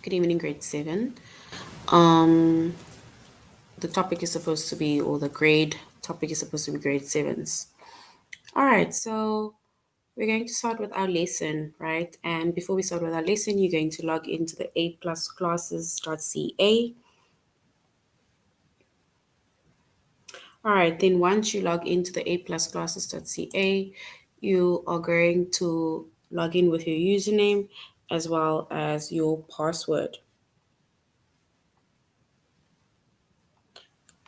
Good evening, grade 7. Um, the topic is supposed to be, or the grade topic is supposed to be grade 7s. All right, so we're going to start with our lesson, right? And before we start with our lesson, you're going to log into the A plus classes.ca. All right, then once you log into the A plus classes.ca, you are going to log in with your username as well as your password.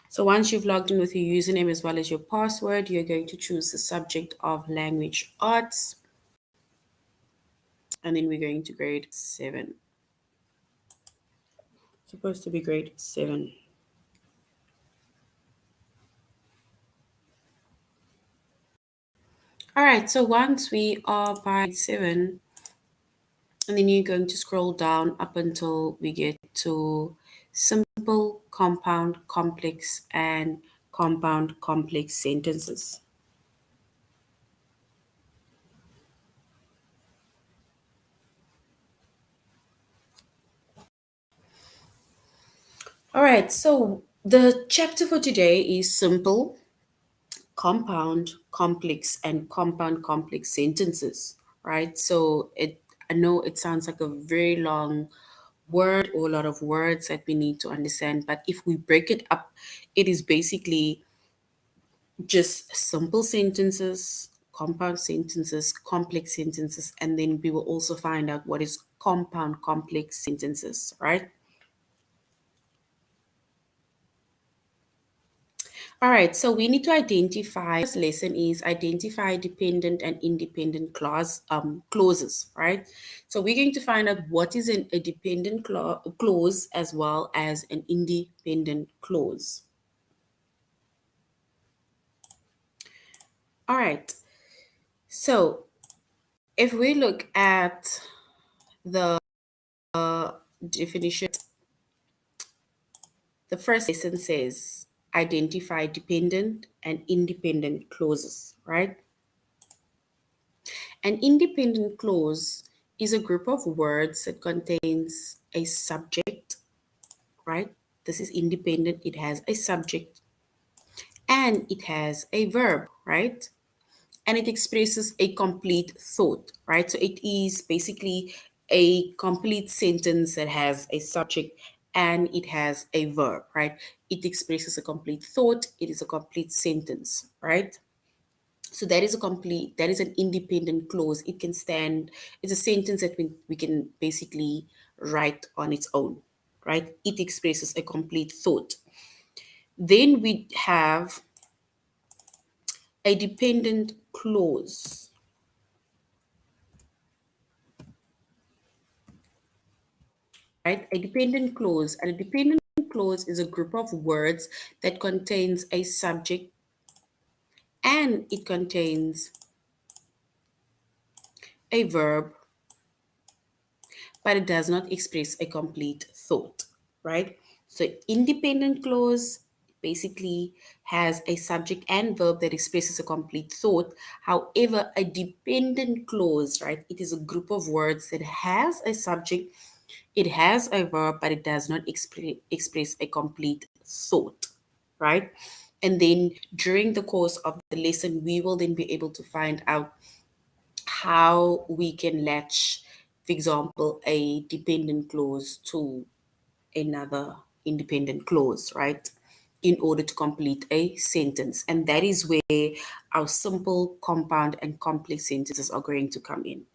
So once you've logged in with your username as well as your password, you're going to choose the subject of language arts, and then we're going to grade 7. Supposed to be grade 7. All right, so once we are by 7, and then you're going to scroll down up until we get to simple, compound, complex, and compound complex sentences. All right, so the chapter for today is simple, compound, complex, and compound complex sentences, right? So I know it sounds like a very long word or a lot of words that we need to understand, but if we break it up, it is basically just simple sentences, compound sentences, complex sentences, and then we will also find out what is compound complex sentences, right? All right, so we need to identify. First lesson is identify dependent and independent clauses, right? So we're going to find out what is a dependent clause as well as an independent clause. All right, so if we look at the definition, the first lesson says identify dependent and independent clauses, right? An independent clause is a group of words that contains a subject, right? This is independent. It has a subject and it has a verb, right? And it expresses a complete thought, right? So it is basically a complete sentence that has a subject and it has a verb, right? It expresses a complete thought. It is a complete sentence, right? So that is an independent clause. It can stand, it's a sentence that we can basically write on its own, right? It expresses a complete thought. Then we have a dependent clause, right? A dependent clause. And a dependent clause is a group of words that contains a subject and it contains a verb, but it does not express a complete thought, right? So, independent clause basically has a subject and verb that expresses a complete thought. However, a dependent clause, right, it is a group of words that has a subject, it has a verb, but it does not express a complete thought, right? And then during the course of the lesson, we will then be able to find out how we can latch, for example, a dependent clause to another independent clause, right? In order to complete a sentence. And that is where our simple, compound, and complex sentences are going to come in.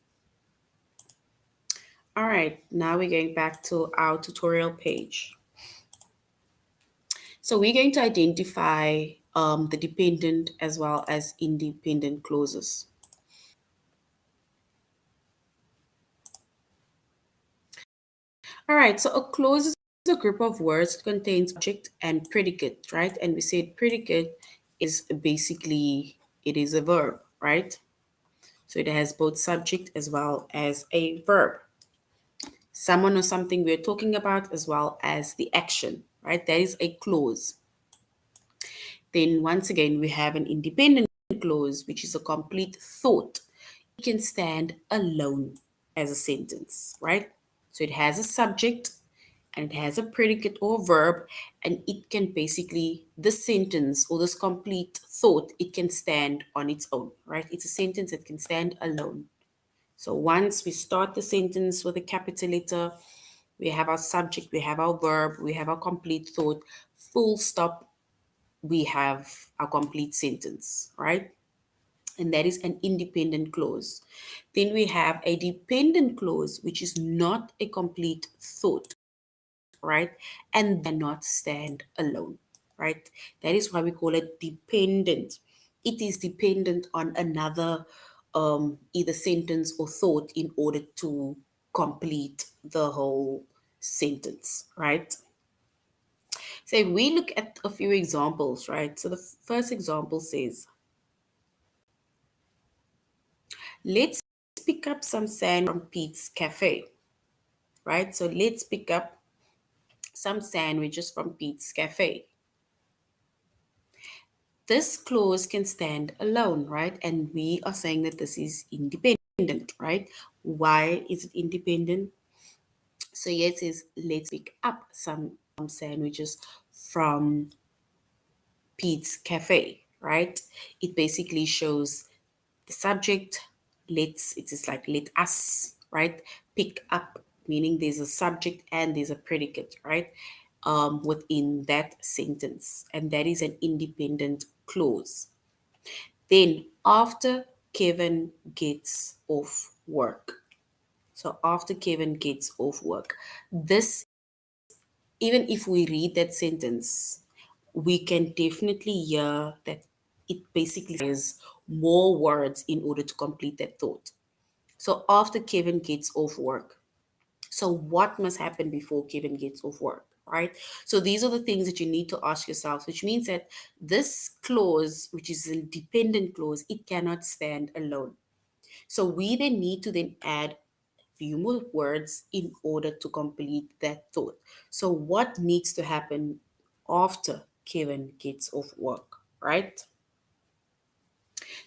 All right, now we're going back to our tutorial page. So we're going to identify the dependent as well as independent clauses. All right, so a clause is a group of words that contains subject and predicate, right? And we said predicate is basically it is a verb, right? So it has both subject as well as a verb. Someone or something we're talking about as well as the action, right? That is a clause. Then once again we have an independent clause, which is a complete thought. It can stand alone as a sentence, right? So it has a subject and it has a predicate or verb, and it can basically, this sentence or this complete thought, it can stand on its own, right? It's a sentence that can stand alone. So once we start the sentence with a capital letter, we have our subject, we have our verb, we have our complete thought, full stop, we have our complete sentence, right? And that is an independent clause. Then we have a dependent clause, which is not a complete thought, right? And cannot stand alone, right? That is why we call it dependent. It is dependent on another either sentence or thought in order to complete the whole sentence, right? So if we look at a few examples, right? So the first example says, let's pick up some sand from Pete's Cafe, right? So let's pick up some sandwiches from Pete's Cafe. This clause can stand alone, right? And we are saying that this is independent, right? Why is it independent? So here it says, let's pick up some sandwiches from Pete's Cafe, right? It basically shows the subject, let's, it is like let us, right? Pick up, meaning there's a subject and there's a predicate, right? Within that sentence. And that is an independent clause. Then after Kevin gets off work. So after Kevin gets off work, this, even if we read that sentence, we can definitely hear that it basically says more words in order to complete that thought. So after Kevin gets off work. So what must happen before Kevin gets off work, right? So these are the things that you need to ask yourself, which means that this clause, which is a dependent clause, it cannot stand alone. So we then need to then add few more words in order to complete that thought. So what needs to happen after Kevin gets off work, right?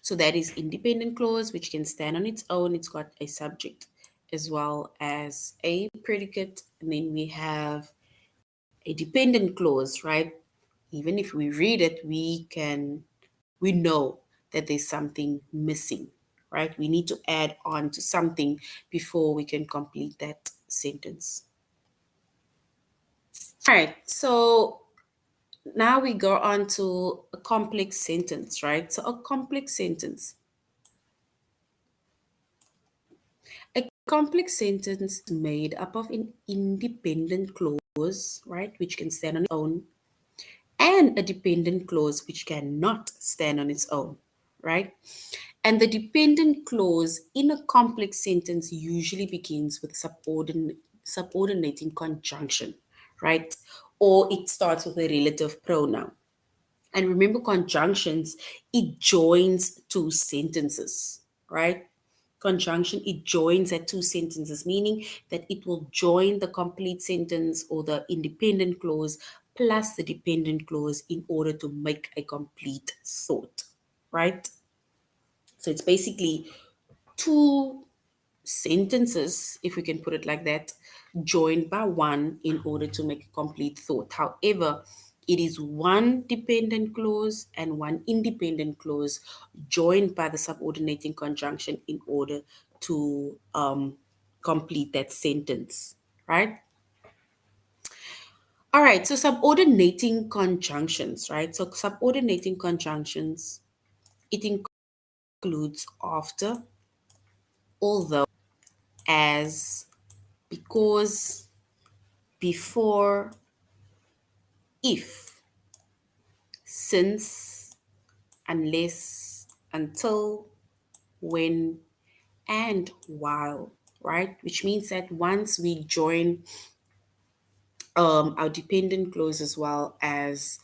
So that is independent clause, which can stand on its own. It's got a subject as well as a predicate. And then we have a dependent clause, right? Even if we read it, we know that there's something missing, right? We need to add on to something before we can complete that sentence. All right, so now we go on to a complex sentence, right? So a complex sentence. A complex sentence is made up of an independent clause, right, which can stand on its own, and a dependent clause which cannot stand on its own, right? And the dependent clause in a complex sentence usually begins with subordinating conjunction, right? Or it starts with a relative pronoun. And remember, conjunctions, it joins two sentences, right? Conjunction, it joins at two sentences, meaning that it will join the complete sentence or the independent clause plus the dependent clause in order to make a complete thought, right? So it's basically two sentences, if we can put it like that, joined by one in order to make a complete thought. However, it is one dependent clause and one independent clause joined by the subordinating conjunction in order to complete that sentence, right? All right, so subordinating conjunctions, right? So subordinating conjunctions, it includes after, although, as, because, before, if, since, unless, until, when, and while, right? Which means that once we join our dependent clause as well as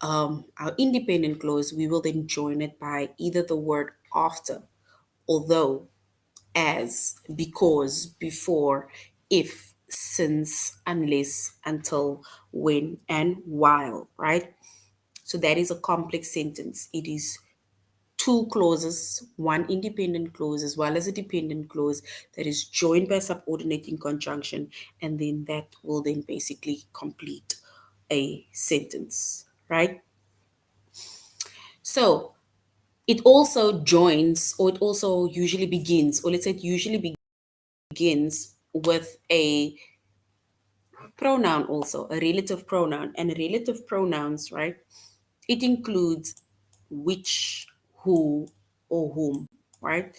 our independent clause, we will then join it by either the word after, although, as, because, before, if, since, unless, until, when, and while, right? So that is a complex sentence. It is two clauses, one independent clause as well as a dependent clause that is joined by subordinating conjunction, and then that will then basically complete a sentence, right? So it also joins, or it also usually begins, or let's say it usually begins with a pronoun also, a relative pronoun. And relative pronouns, right? It includes which, who, or whom, right?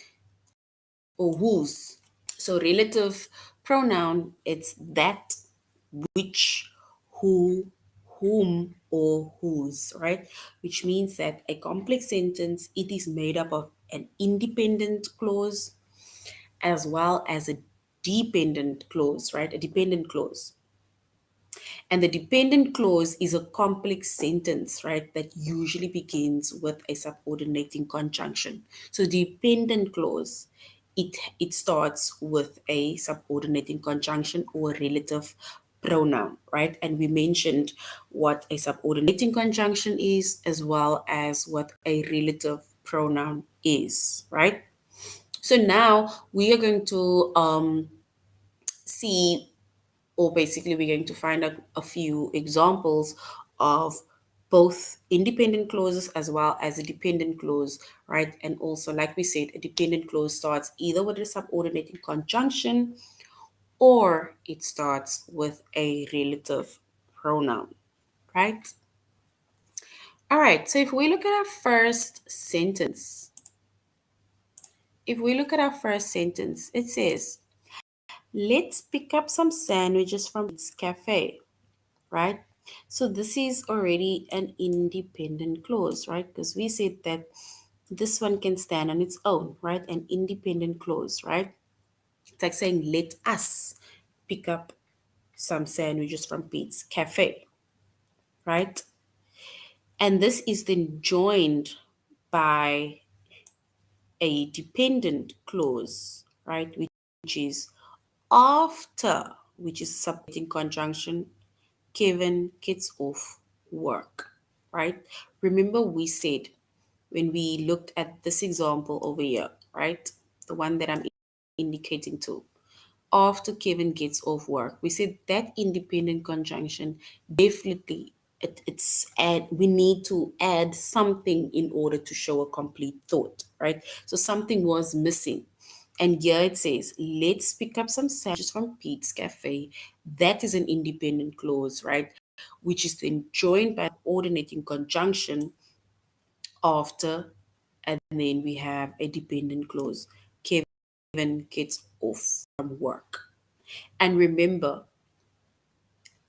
Or whose. So relative pronoun, it's that, which, who, whom, or whose, right? Which means that a complex sentence, it is made up of an independent clause as well as a dependent clause, right? A dependent clause. And the dependent clause is a complex sentence, right, that usually begins with a subordinating conjunction. So dependent clause, it starts with a subordinating conjunction or relative pronoun, right? And we mentioned what a subordinating conjunction is as well as what a relative pronoun is, right? So now we are going to see, or basically we're going to find out a few examples of both independent clauses as well as a dependent clause, right? And also, like we said, a dependent clause starts either with a subordinating conjunction or it starts with a relative pronoun, right? All right, so if we look at our first sentence, it says, let's pick up some sandwiches from its cafe, right? So this is already an independent clause, right? Because we said that this one can stand on its own, right? An independent clause, right? It's like saying, let us pick up some sandwiches from Pete's Cafe, right? And this is then joined by a dependent clause, right? Which is after, which is subjecting conjunction, Kevin gets off work, right? Remember, we said when we looked at this example over here, right? The one that I'm indicating to. After Kevin gets off work, we said that independent conjunction definitely it's add, we need to add something in order to show a complete thought, right? So something was missing. And here it says, let's pick up some sandwiches from Pete's Cafe. That is an independent clause, right? Which is then joined by coordinating conjunction after, and then we have a dependent clause. Kevin gets off from work. And remember,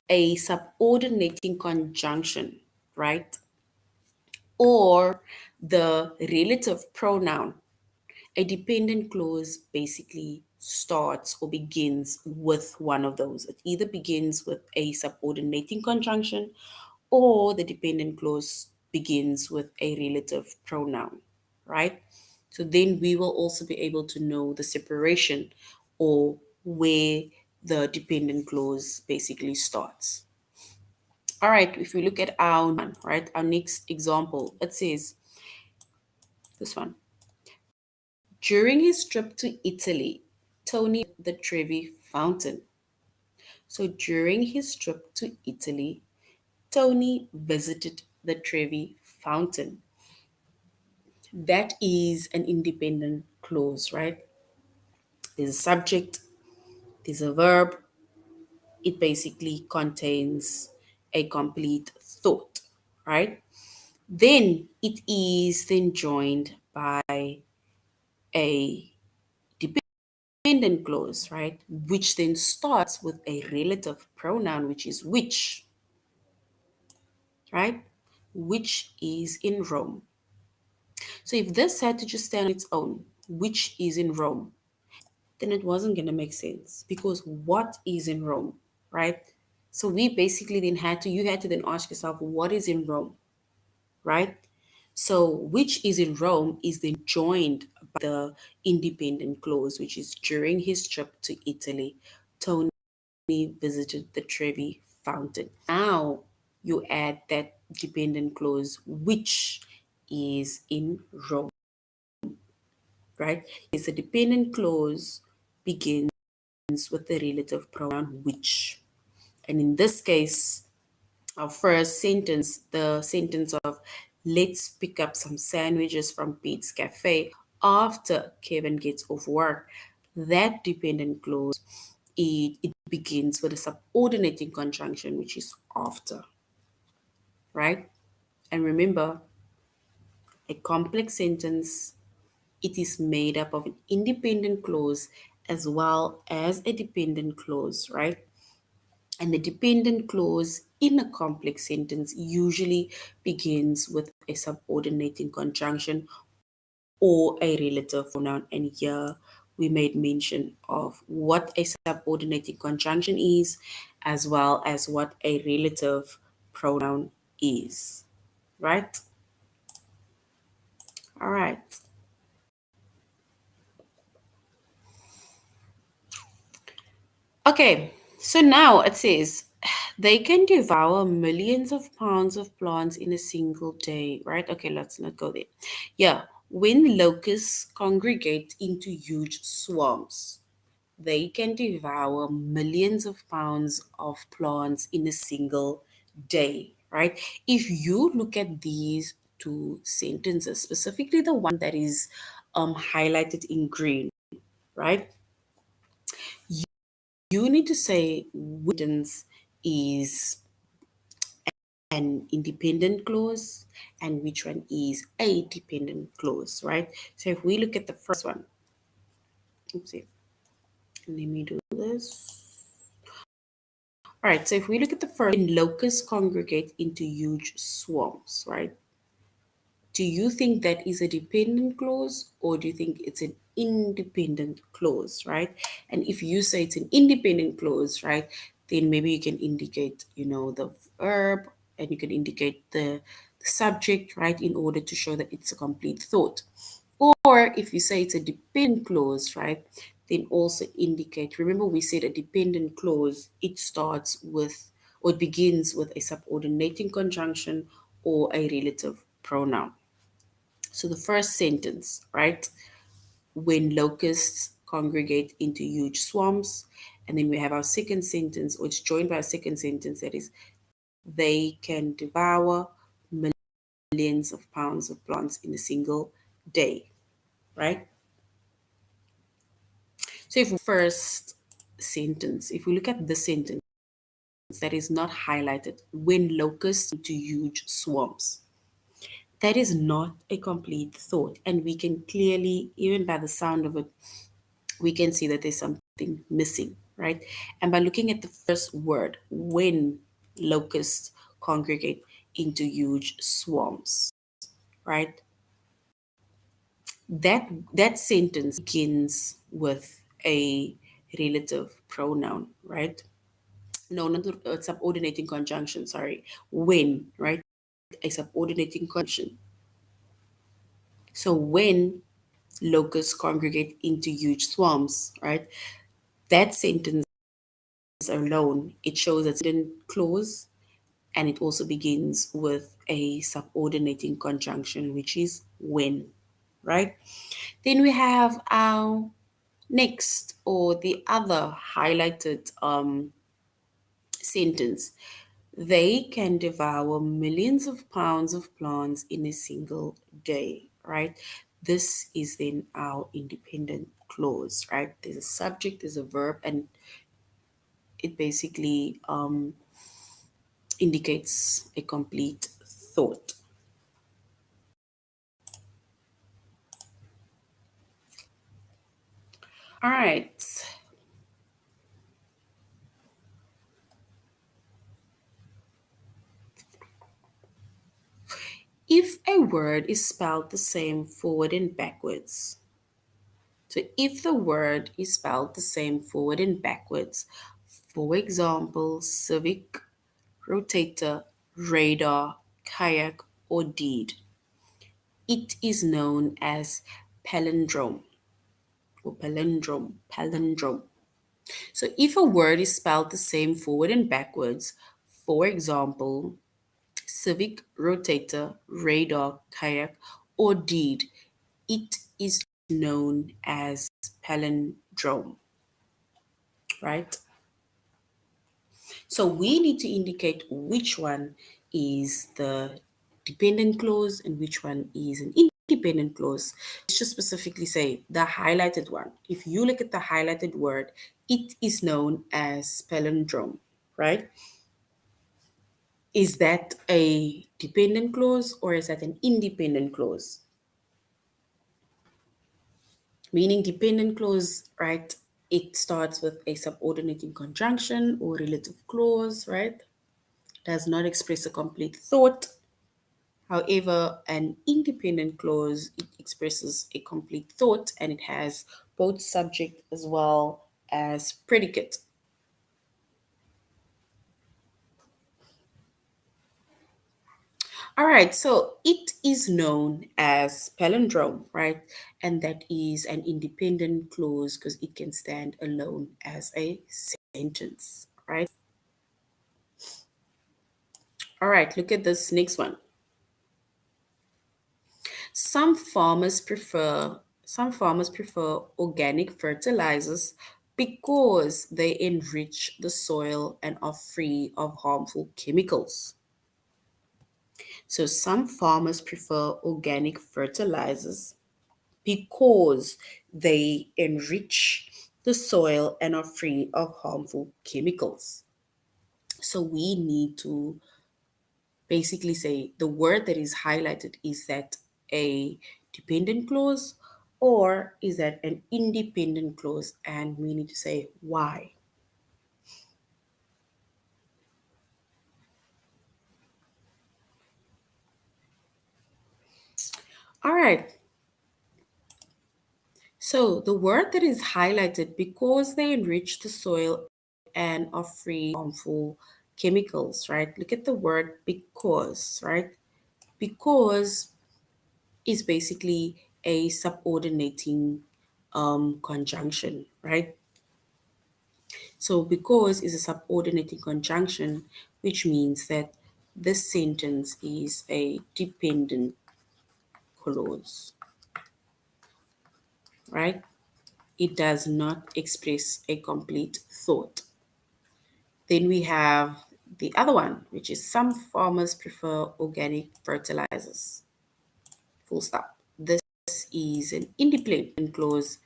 a subordinating conjunction, right? Or the relative pronoun, a dependent clause basically starts or begins with one of those. It either begins with a subordinating conjunction or the dependent clause begins with a relative pronoun, right? So then we will also be able to know the separation or where the dependent clause basically starts. All right, if we look at our one, right, our next example, it says this one. During his trip to Italy, Tony the Trevi Fountain. So during his trip to Italy, Tony visited the Trevi Fountain. That is an independent clause, right? There's a subject, there's a verb. It basically contains a complete thought, right? Then it is then joined by a dependent clause, right? Which then starts with a relative pronoun, which is which, right? Which is in Rome. So if this had to just stand on its own, which is in Rome, then it wasn't going to make sense because what is in Rome, right? So we basically then you had to then ask yourself, what is in Rome, right? So which is in Rome is then joined by the independent clause, which is during his trip to Italy, Tony visited the Trevi Fountain. Now you add that dependent clause, which is in Rome. right? Is a dependent clause begins with the relative pronoun which. And in this case, our first sentence, the sentence of let's pick up some sandwiches from Pete's Cafe after Kevin gets off work, that dependent clause, it begins with a subordinating conjunction, which is after, right? And remember, a complex sentence, it is made up of an independent clause as well as a dependent clause, right? And the dependent clause in a complex sentence usually begins with a subordinating conjunction or a relative pronoun. And here we made mention of what a subordinating conjunction is, as well as what a relative pronoun is, right? All right. Okay, so now it says they can devour millions of pounds of plants in a single day, right? Okay, let's not go there. Yeah, when locusts congregate into huge swarms, they can devour millions of pounds of plants in a single day, right? If you look at these two sentences, specifically the one that is highlighted in green, right? You need to say which sentence is an independent clause and which one is a dependent clause, right? So if we look at the first one, let's see, let me do this. All right, so if we look at the first, when locusts congregate into huge swarms, right? Do you think that is a dependent clause or do you think it's an independent clause, right? And if you say it's an independent clause, right, then maybe you can indicate, the verb and you can indicate the subject, right, in order to show that it's a complete thought. Or if you say it's a dependent clause, right, then also indicate. Remember, we said a dependent clause, it starts with or it begins with a subordinating conjunction or a relative pronoun. So the first sentence, right? When locusts congregate into huge swarms. And then we have our second sentence, or it's joined by a second sentence that is, they can devour millions of pounds of plants in a single day, right? So if first sentence, if we look at the sentence that is not highlighted, when locusts into huge swarms, that is not a complete thought. And we can clearly, even by the sound of it, we can see that there's something missing, right? And by looking at the first word, when locusts congregate into huge swarms, right? That sentence begins with a relative pronoun, right? No, not a subordinating conjunction, sorry. When, right? A subordinating conjunction. So when locusts congregate into huge swarms, right? That sentence alone, it shows a certain clause and it also begins with a subordinating conjunction, which is when, right? Then we have our next or the other highlighted sentence. They can devour millions of pounds of plants in a single day, right? This is then our independent clause, right? There's a subject, there's a verb, and it basically indicates a complete thought. All right. If a word is spelled the same forward and backwards, so if the word is spelled the same forward and backwards, for example, civic, rotator, radar, kayak, or deed, it is known as palindrome or palindrome. So if a word is spelled the same forward and backwards, for example, civic, rotator, radar, kayak, or deed, it is known as palindrome, right? So we need to indicate which one is the dependent clause and which one is an independent clause. Let's just specifically say the highlighted one. If you look at the highlighted word, it is known as palindrome, right? Is that a dependent clause or is that an independent clause? Meaning dependent clause, right? It starts with a subordinating conjunction or relative clause, right? Does not express a complete thought. However, an independent clause, it expresses a complete thought and it has both subject as well as predicate. All right, so it is known as palindrome, right? And that is an independent clause because it can stand alone as a sentence, right? All right, look at this next one. Some farmers prefer organic fertilizers because they enrich the soil and are free of harmful chemicals. So some farmers prefer organic fertilizers because they enrich the soil and are free of harmful chemicals. So we need to basically say the word that is highlighted, is that a dependent clause or is that an independent clause, and we need to say why. All right, so the word that is highlighted, because they enrich the soil and are free of harmful chemicals, right? Look at the word because, right? Because is basically a subordinating conjunction, right? So because is a subordinating conjunction, which means that this sentence is a dependent clause, right? It does not express a complete thought. Then we have the other one, which is some farmers prefer organic fertilizers. Full stop. This is an independent clause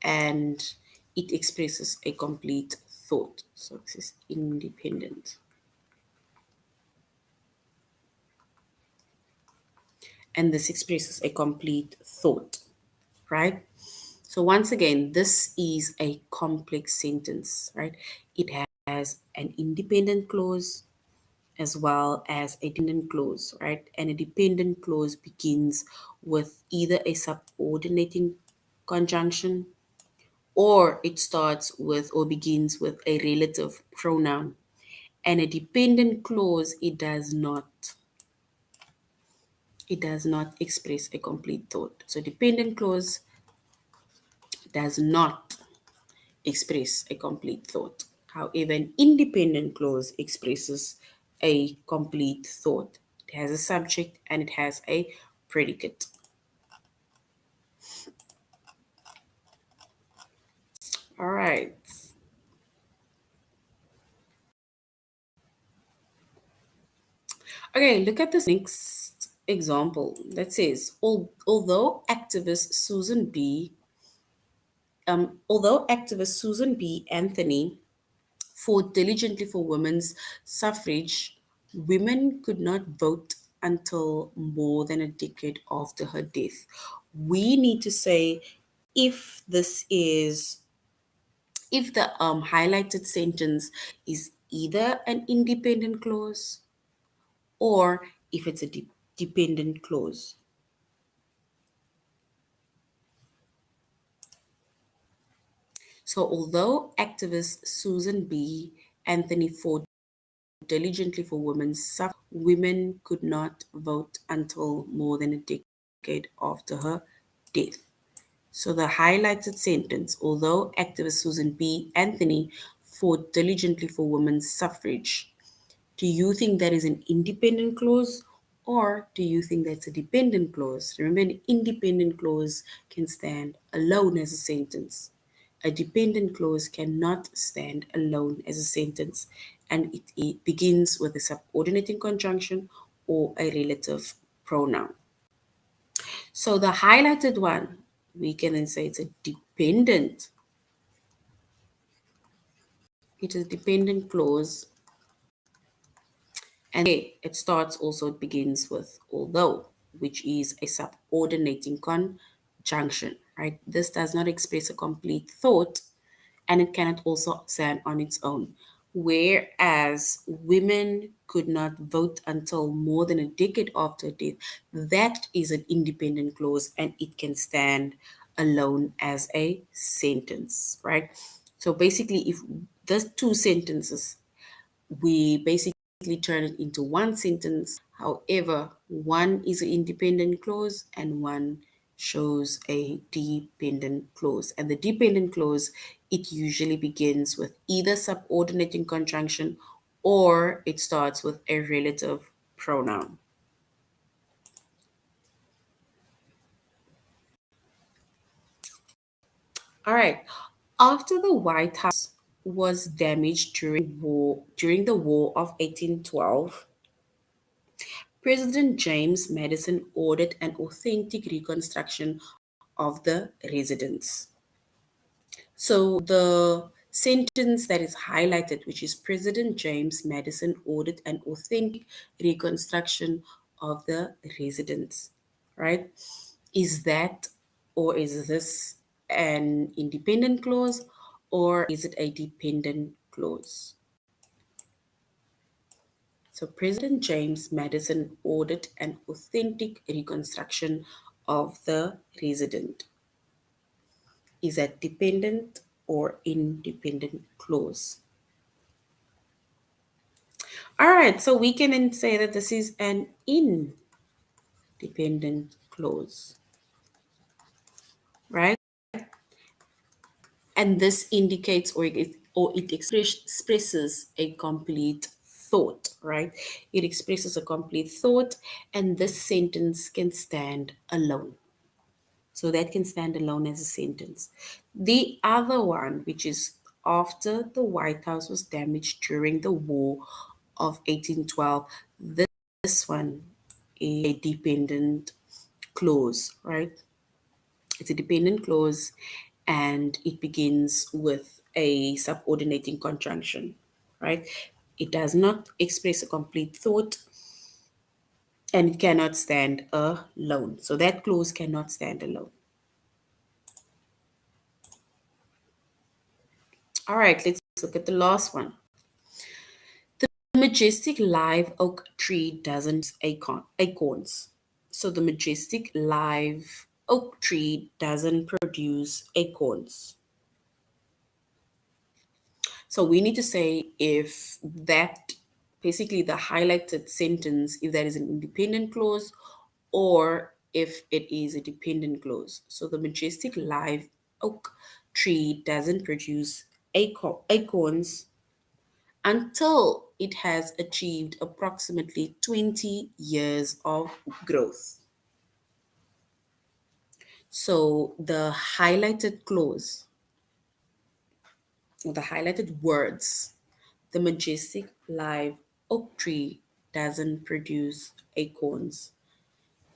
and it expresses a complete thought. So this is independent. And this expresses a complete thought, right? So once again, this is a complex sentence, right? It has an independent clause as well as a dependent clause, right? And a dependent clause begins with either a subordinating conjunction or it starts with or begins with a relative pronoun. And a dependent clause, it does not express a complete thought. So dependent clause does not express a complete thought. However, an independent clause expresses a complete thought. It has a subject and it has a predicate. All right. Okay, look at this next example that says, although activist Susan B. Anthony fought diligently for women's suffrage, women could not vote until more than a decade after her death. We need to say if the highlighted sentence is either an independent clause or if it's a dependent clause. So although activist Susan B. Anthony fought diligently for women's suffrage, women could not vote until more than a decade after her death. So the highlighted sentence, although activist Susan B. Anthony fought diligently for women's suffrage, do you think that is an independent clause Or do you think that's a dependent clause? Remember, an independent clause can stand alone as a sentence. A dependent clause cannot stand alone as a sentence, and it begins with a subordinating conjunction or a relative pronoun. So the highlighted one, we can then say it's a dependent. It is a dependent clause, and it starts also, it begins with although, which is a subordinating conjunction, right? This does not express a complete thought, and it cannot also stand on its own. Whereas women could not vote until more than a decade after death, that is an independent clause and it can stand alone as a sentence, right? So basically, if there's two sentences, we basically turn it into one sentence. However, one is an independent clause and one shows a dependent clause. And the dependent clause, it usually begins with either subordinating conjunction or it starts with a relative pronoun. All right. After the White House was damaged during the War of 1812, President James Madison ordered an authentic reconstruction of the residence. So the sentence that is highlighted, which is President James Madison ordered an authentic reconstruction of the residence, right? Is that, or is this an independent clause, or is it a dependent clause? So President James Madison ordered an authentic reconstruction of the resident. Is that dependent or independent clause? All right, so we can then say that this is an independent clause, right? And this indicates or it expresses a complete thought, right? It expresses a complete thought, and this sentence can stand alone. So that can stand alone as a sentence. The other one, which is after the White House was damaged during the War of 1812, this one is a dependent clause, right? It's a dependent clause and it begins with a subordinating conjunction, right? It does not express a complete thought and it cannot stand alone. So that clause cannot stand alone. All right, let's look at the last one. The majestic live oak tree doesn't acorns. So the majestic live oak tree doesn't produce acorns. So we need to say if that, basically the highlighted sentence, if that is an independent clause or if it is a dependent clause. So the majestic live oak tree doesn't produce acorns until it has achieved approximately 20 years of growth. So the highlighted clause, or the highlighted words, the majestic live oak tree doesn't produce acorns.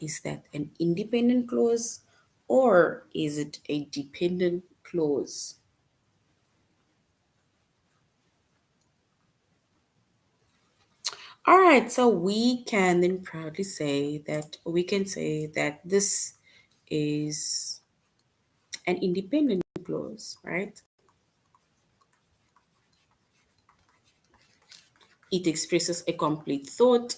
Is that an independent clause or is it a dependent clause? All right, so we can then proudly say that, we can say that this is an independent clause, right? It expresses a complete thought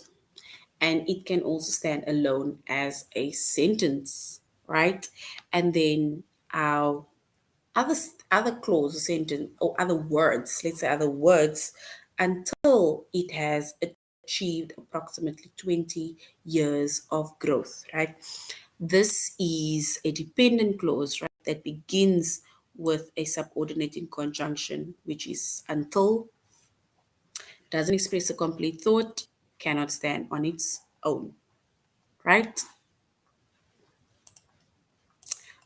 and it can also stand alone as a sentence, right? And then our other other clause or sentence or other words, let's say other words, until it has achieved approximately 20 years of growth, right? This is a dependent clause, right, that begins with a subordinating conjunction, which is until, doesn't express a complete thought, cannot stand on its own. right?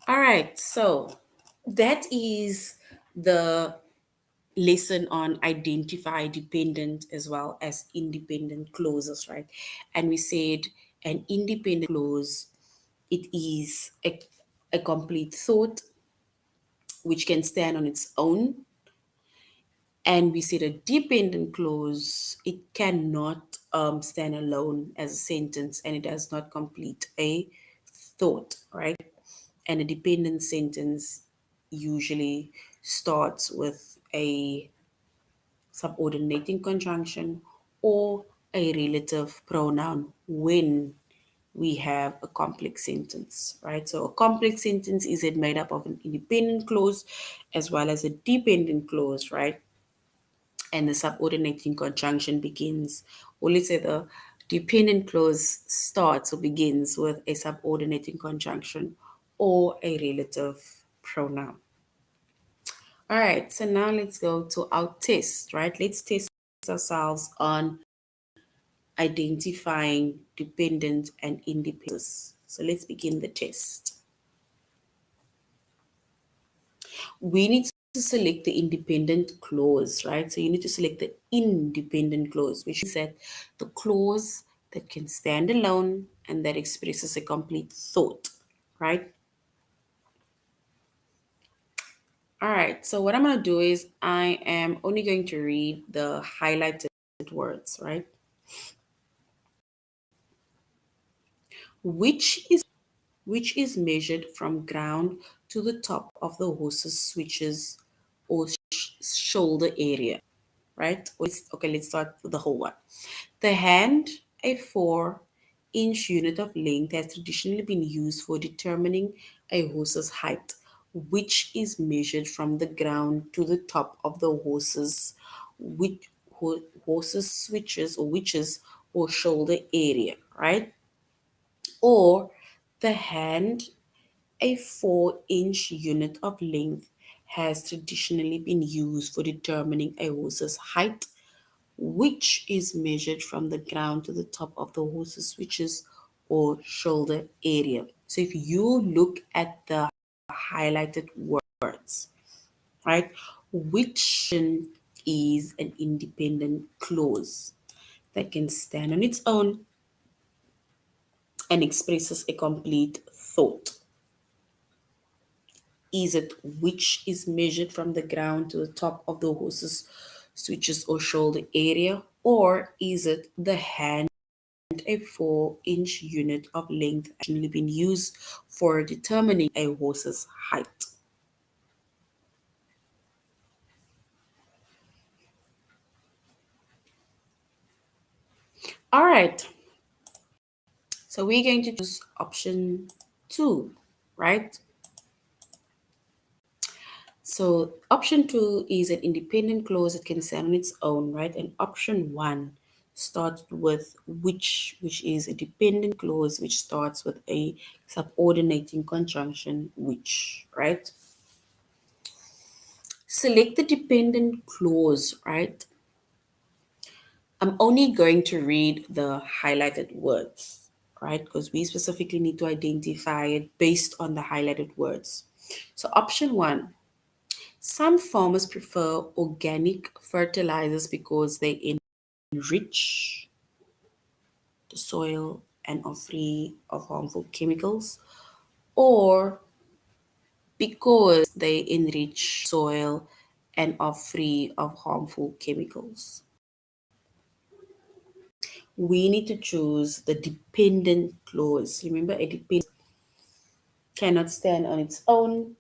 All right, so that is the lesson on identify dependent as well as independent clauses, right? And we said an independent clause, it is a complete thought which can stand on its own. And we said a dependent clause, it cannot stand alone as a sentence and it does not complete a thought, right? And a dependent sentence usually starts with a subordinating conjunction or a relative pronoun when we have a complex sentence, right? So a complex sentence is it made up of an independent clause as well as a dependent clause, right? And the subordinating conjunction begins, or let's say the dependent clause starts or begins with a subordinating conjunction or a relative pronoun. All right, so now let's go to our test, right? Let's test ourselves on identifying dependent and independent. So let's begin the test. We need to select the independent clause, right? So you need to select the independent clause, which is that the clause that can stand alone and that expresses a complete thought, right? All right, so what I'm going to do is I am only going to read the highlighted words, right? Which is measured from ground to the top of the horse's switches or shoulder area, right? Okay, let's start with the whole one. The hand, a 4-inch unit of length, has traditionally been used for determining a horse's height, which is measured from the ground to the top of the horse's switches or witches or shoulder area, right? Or the hand, a 4-inch unit of length, has traditionally been used for determining a horse's height, which is measured from the ground to the top of the horse's switches or shoulder area. So if you look at the highlighted words, right, which is an independent clause that can stand on its own and expresses a complete thought. Is it which is measured from the ground to the top of the horse's switches or shoulder area, or is it the hand, a 4-inch unit of length actually been used for determining a horse's height? All right, so we're going to choose option 2, right? So option 2 is an independent clause that can stand on its own, right? And option 1 starts with which is a dependent clause which starts with a subordinating conjunction which, right? Select the dependent clause, right? I'm only going to read the highlighted words, right? Because we specifically need to identify it based on the highlighted words. So option 1, some farmers prefer organic fertilizers because they enrich the soil and are free of harmful chemicals, or because they enrich soil and are free of harmful chemicals. We need to choose the dependent clause. Remember, a dependent cannot stand on its own,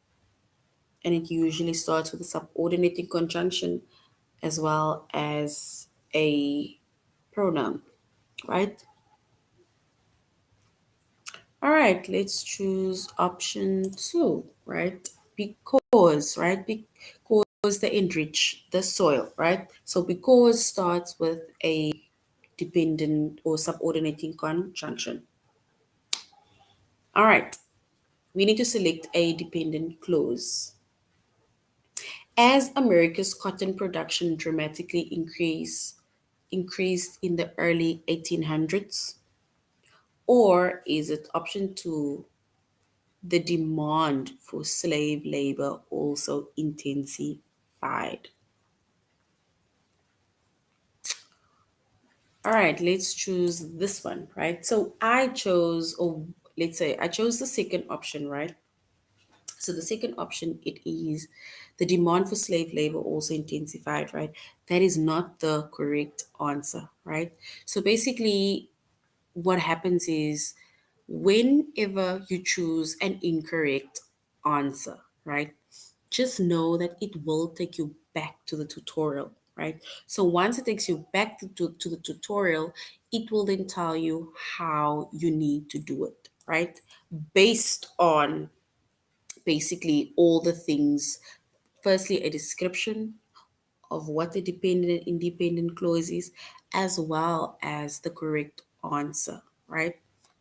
and it usually starts with a subordinating conjunction as well as a pronoun, right? All right, let's choose option 2, right? Right? Because they enrich the soil, right? So because starts with a dependent or subordinating conjunction. All right, we need to select a dependent clause. As America's cotton production dramatically increased in the early 1800s, Or is it option 2, the demand for slave labor also intensified? All right, let's choose this one, right? So I chose, or let's say I chose the second option, right? So the second option, it is the demand for slave labor also intensified, right? That is not the correct answer, right? So basically, what happens is whenever you choose an incorrect answer, right? Just know that it will take you back to the tutorial, right? So once it takes you back to the tutorial, it will then tell you how you need to do it, right? Based on basically all the things. Firstly, a description of what the dependent and independent clause is, as well as the correct answer, right?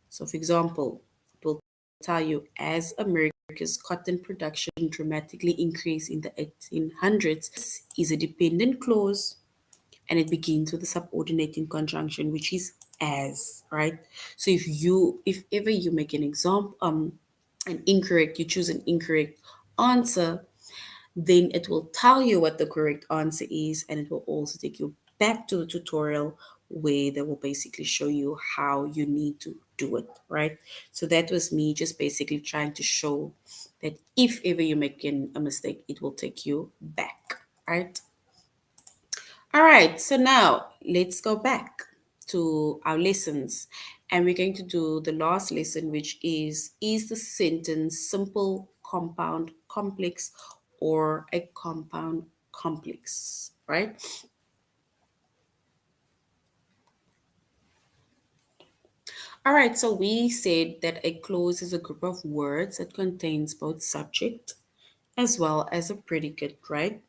So, for example, it will tell you as America's cotton production dramatically increased in the 1800s, this is a dependent clause and it begins with a subordinating conjunction, which is as, right? So if ever you make an example, an incorrect, you choose an incorrect answer, then it will tell you what the correct answer is, and it will also take you back to the tutorial where they will basically show you how you need to do it, right? So that was me just basically trying to show that if ever you're making a mistake, it will take you back, right? All right, so now let's go back to our lessons, and we're going to do the last lesson, which is the sentence simple, compound, complex, or a compound complex, right? All right, so we said that a clause is a group of words that contains both subject as well as a predicate, right?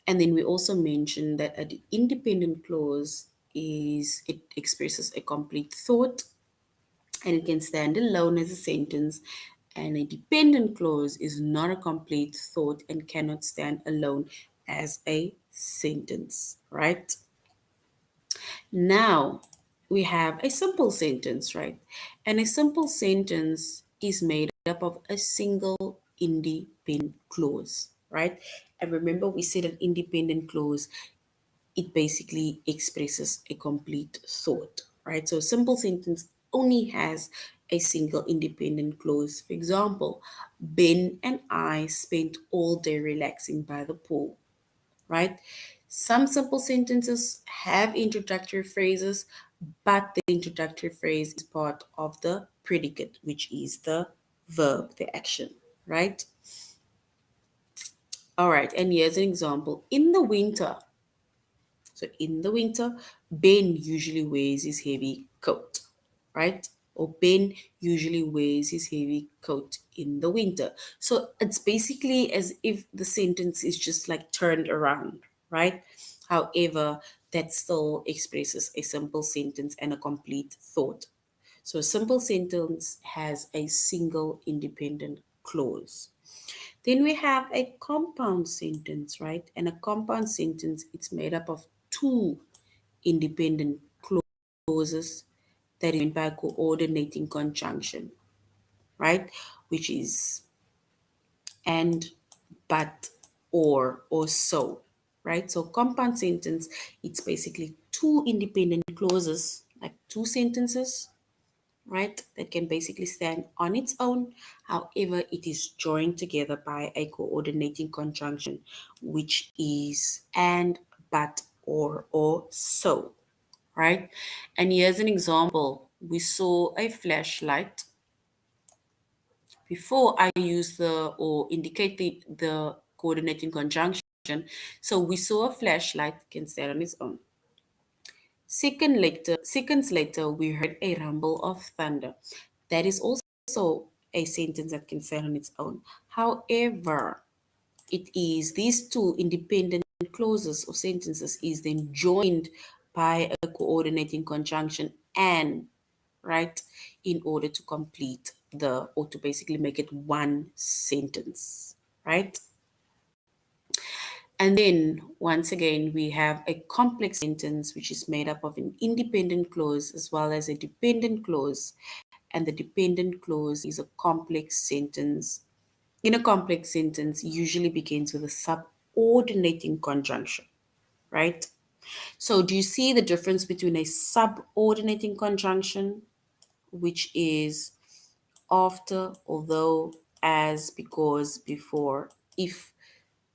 And then we also mentioned that an independent clause is it expresses a complete thought and it can stand alone as a sentence. And a dependent clause is not a complete thought and cannot stand alone as a sentence, right? Now we have a simple sentence, right? And a simple sentence is made up of a single independent clause, right? And remember, we said an independent clause, it basically expresses a complete thought, right? So a simple sentence only has a single independent clause. For example, Ben and I spent all day relaxing by the pool, right? Some simple sentences have introductory phrases, but the introductory phrase is part of the predicate, which is the verb, the action, right? All right, and here's an example. In the winter, so in the winter, Ben usually wears his heavy coat, right? Or Ben usually wears his heavy coat in the winter. So it's basically as if the sentence is just like turned around, right? However, that still expresses a simple sentence and a complete thought. So a simple sentence has a single independent clause. Then we have a compound sentence, right? And a compound sentence, it's made up of two independent clauses that is joined by a coordinating conjunction, right? Which is and, but, or so, right? So compound sentence, it's basically two independent clauses, like two sentences, right? That can basically stand on its own. However, it is joined together by a coordinating conjunction, which is and, but, or so, right? And here's an example. We saw a flashlight. Before I use the or indicate the coordinating conjunction, so we saw a flashlight can stand on its own. Seconds later, we heard a rumble of thunder. That is also a sentence that can stand on its own. However, it is these two independent clauses or sentences is then joined by a coordinating conjunction and, right, in order to complete the or to basically make it one sentence, right? And then once again, we have a complex sentence which is made up of an independent clause as well as a dependent clause. And the dependent clause is a complex sentence. In a complex sentence, usually begins with a subordinating conjunction, right? So do you see the difference between a subordinating conjunction, which is after, although, as, because, before, if,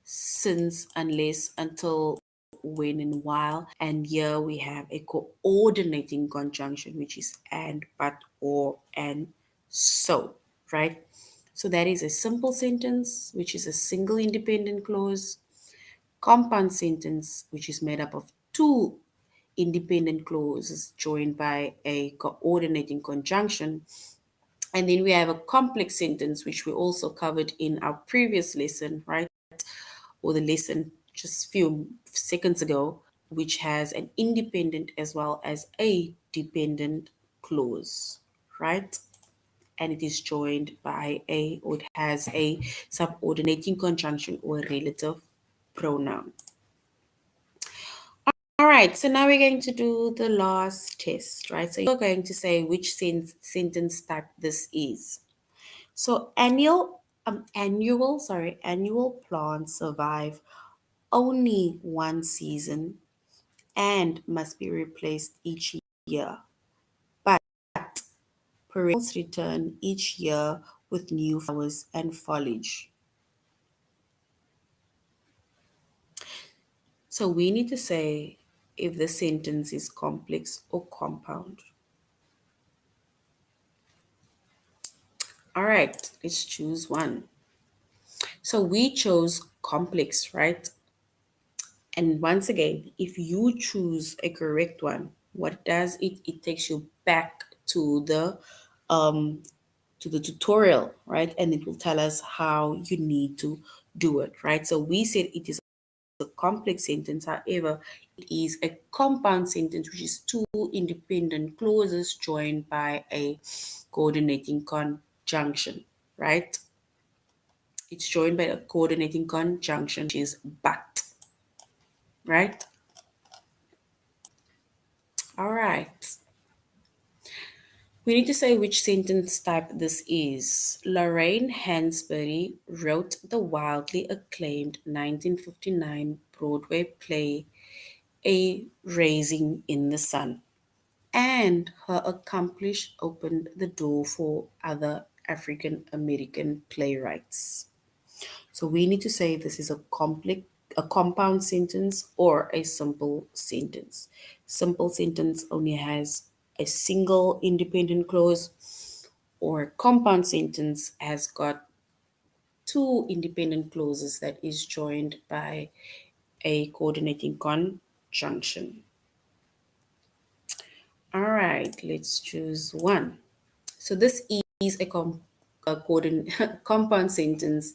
since, unless, until, when, and while. And here we have a coordinating conjunction, which is and, but, or, and, so, right? So that is a simple sentence, which is a single independent clause. Compound sentence, which is made up of two independent clauses joined by a coordinating conjunction. And then we have a complex sentence, which we also covered in our previous lesson, right? Or the lesson just a few seconds ago, which has an independent as well as a dependent clause, right? And it is joined by or it has a subordinating conjunction or a relative pronoun. All right, so now we're going to do the last test, right? So you're going to say which sentence type this is. So annual plants survive only one season and must be replaced each year. But perennials return each year with new flowers and foliage. So we need to say if the sentence is complex or compound. All right, let's choose one. So we chose complex, right? And once again, if you choose a correct one, what does it? It takes you back um, to the tutorial, right? And it will tell us how you need to do it, right? So we said it is a complex sentence. However, it is a compound sentence, which is two independent clauses joined by a coordinating conjunction, right? It's joined by a coordinating conjunction, which is but, right? All right. We need to say which sentence type this is. Lorraine Hansberry wrote the wildly acclaimed 1959 Broadway play A Rising in the Sun, and her accomplishment opened the door for other African American playwrights. So we need to say this is a compound sentence or a simple sentence. Simple sentence only has a single independent clause, or compound sentence has got two independent clauses that is joined by a coordinating conjunction. All right, let's choose one. So this is a compound sentence,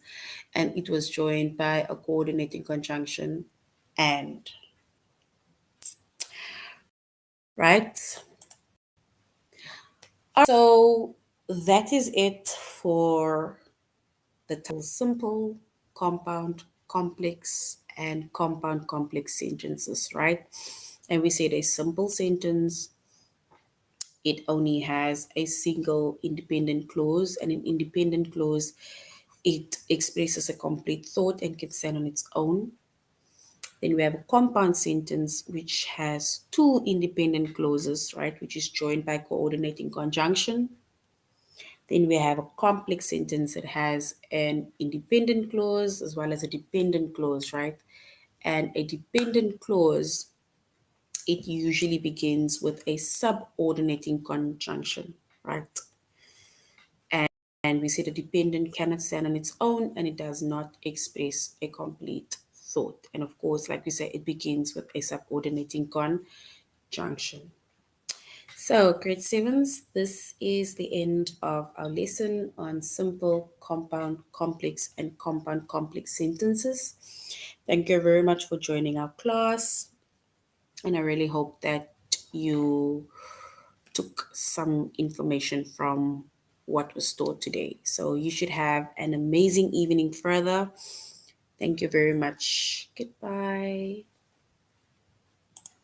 and it was joined by a coordinating conjunction and, right? So that is it for the simple, compound, complex, and compound complex sentences, right? And we said a simple sentence, it only has a single independent clause, and an independent clause, it expresses a complete thought and can stand on its own. Then we have a compound sentence which has two independent clauses, right, which is joined by coordinating conjunction. Then we have a complex sentence that has an independent clause as well as a dependent clause, right? And a dependent clause, it usually begins with a subordinating conjunction, right? And we say the dependent cannot stand on its own and it does not express a complete thought. And of course, like we say, it begins with a subordinating conjunction. So, grade sevens, this is the end of our lesson on simple, compound, complex, and compound complex sentences. Thank you very much for joining our class. And I really hope that you took some information from what was taught today. So, you should have an amazing evening further. Thank you very much. Goodbye.